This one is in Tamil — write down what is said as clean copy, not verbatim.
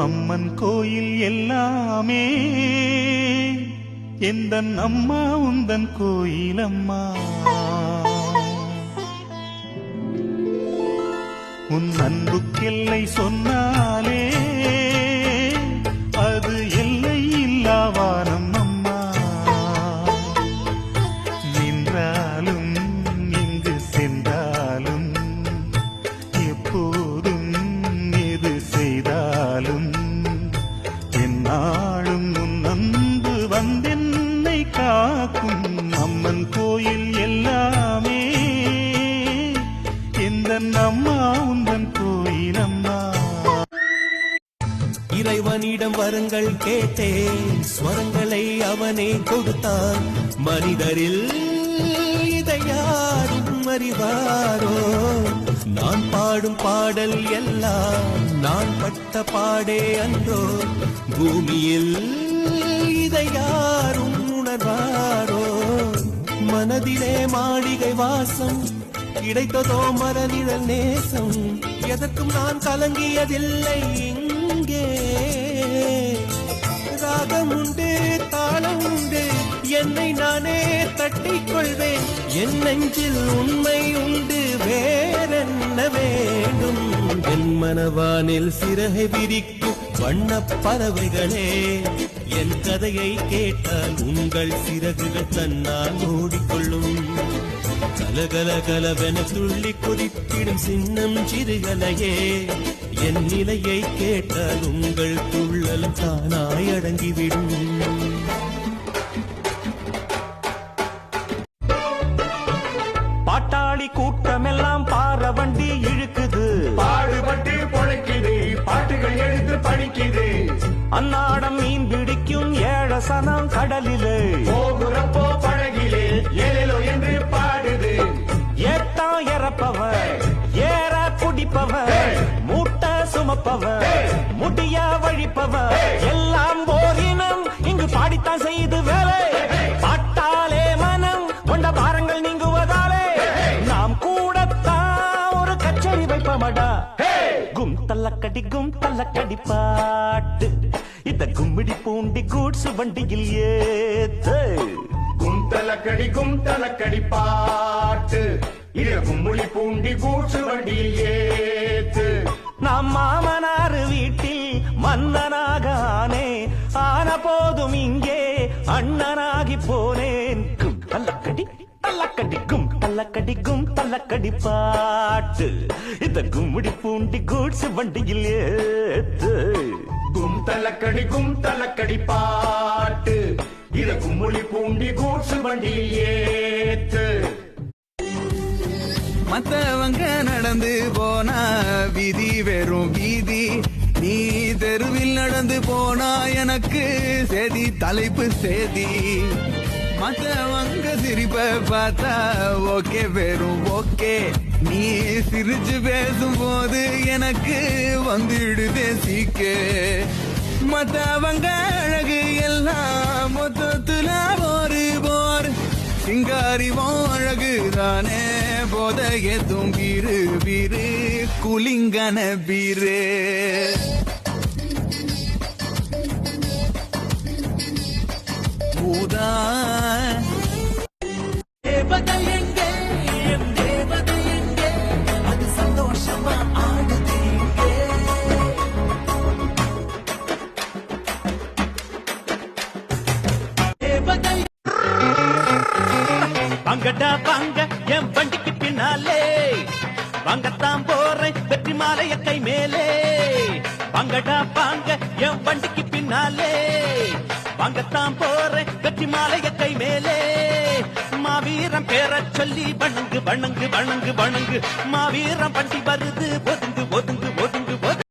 அம்மன் கோயில் எல்லாமே எந்தன் அம்மா உந்தன் கோயிலம்மா. உன் அன்புக்கெல்லை சொன்னாலே அது எல்லை இல்லாவானம் அம்மா. நின்றாலும் இங்கு சென்றாலும் எப்போதும் எது செய்தாலும் என்னாலும் உன் அன்பு வந்தென்னை காக்கும். அம்மன் கோயில் எல்லாமே எந்தன் அம்மா உந்தன் கோயிலம்மா. இறைவனிடம் வரங்கள் கேட்டேன், ஸ்வரங்களை அவனே கொடுத்தான். மனிதரில் இதை யாரும் அறிவாரோ? நான் பாடும் பாடல் எல்லாம் நான் பட்ட பாடே அன்றோ? பூமியில் இதை யாரும் உணர்வாரோ? மனதிலே மாளிகை வாசம் கிடைத்ததோ மரநிழல் நேசம். எதற்கும் நான் கலங்கியதில்லை இங்கே. ராகம் உண்டு, தாளம் உண்டு, என்னை நானே தட்டிக் கொள்வேன். என் நெஞ்சில் உண்மை உண்டு, வேறென்ன வேண்டும்? என் மனவானில் சிறகை விரிக்கும் வண்ணப் பறவைகளே, என் கதையை கேட்டால் உங்கள் சிறகுகள் தன்னால் மூடிக்கொள்ளும். கலகல கலவென துள்ளி கொதித்திடும் சின்னம் சிறுகலையே, என் நிலையை கேட்டால் உங்கள் துள்ளலும் தானாய் அடங்கிவிடும். பாட்டாளி கூட்டமெல்லாம் பார வண்டி இழுக்குது, பாடுபட்டு பொழைக்குது, பாட்டுகள் எடுத்து படிக்குது. அன்னாடம் மீன் பிடிக்கும் ஏழசனம் கடலிலே, போகுறப்போ பழகிலே ஏலேலோ என்று பாடுது. ஏத்தா இறப்பவன் ஏற குடிப்பவன், மூட்டை சுமப்பவன் முடிய வழிப்பவன், எல்லாம் போரினம் இங்கு பாடித்தான் செய்து வேலை. பாட்டாலே மனம் கொண்ட பாரங்கள் நீங்குவதாலே நாம் கூடத்தான் ஒரு கச்சேரி வைப்பமடா. கும் தல்லக்கடி பாட்டு, இந்த கும்மிடி பூண்டி கூட்ஸ் வண்டியில் ஏத்து. கும்தலக்கடி பாட்டு, இது கும்முளி பூண்டி கூட்ஸ் வண்டியில் ஏத்து. நாம் மாமனார் வீட்டில் மன்னனாக ஆனே, ஆன போதும் இங்கே அண்ணனாகி போனேன். கும் தல்லக்கடி பாட்டு, இந்த கும்முடி பூண்டி கூட்ஸ் வண்டியில் ஏத்து. கும்தலக்கடி பாட்டு, இது கும்முளி பூண்டி கூட்ஸ் வண்டியில் ஏத்து. மத்தவங்க நடந்து போனா வீதி வெறும் வீதி, நீ தெருவில் நடந்து போனா எனக்கு சேதி தலைப்பு சேதி. மத்தவங்க சிரிப்ப பார்த்தா ஓகே வெறும் ஓகே, நீ சிரிச்சு பேசும்போது எனக்கு வந்துடுதே சீக்கே. மத்தவங்க அழகு எல்லாம் மொத்தத்துல ஒரு போர், சிங்காரிவும் அழகுதானே போதைய தும்பீரு வீரு குலிங்கன பீரு. ஊதா தேவதை எங்கே, என் தேவதை எங்கே, அது சந்தோஷமா ஆடுது இங்கே. தேவதை வாங்கடா வாங்க என் வண்டிக்கு பின்னாலே, வாங்கத்தான் போறேன் வெற்றி மாலைய கை மேலே. வாங்கடா வாங்க என் வண்டிக்கு பின்னாலே, வாங்கத்தான் போறேன் வெற்றி மாலைய கை மேலே. மாவீரம் பேர சொல்லி வணங்கு வணங்கு வணங்கு வணங்கு, மாவீரம் வண்டி வருது ஒதுங்கு ஒதுங்கு ஒதுங்கு.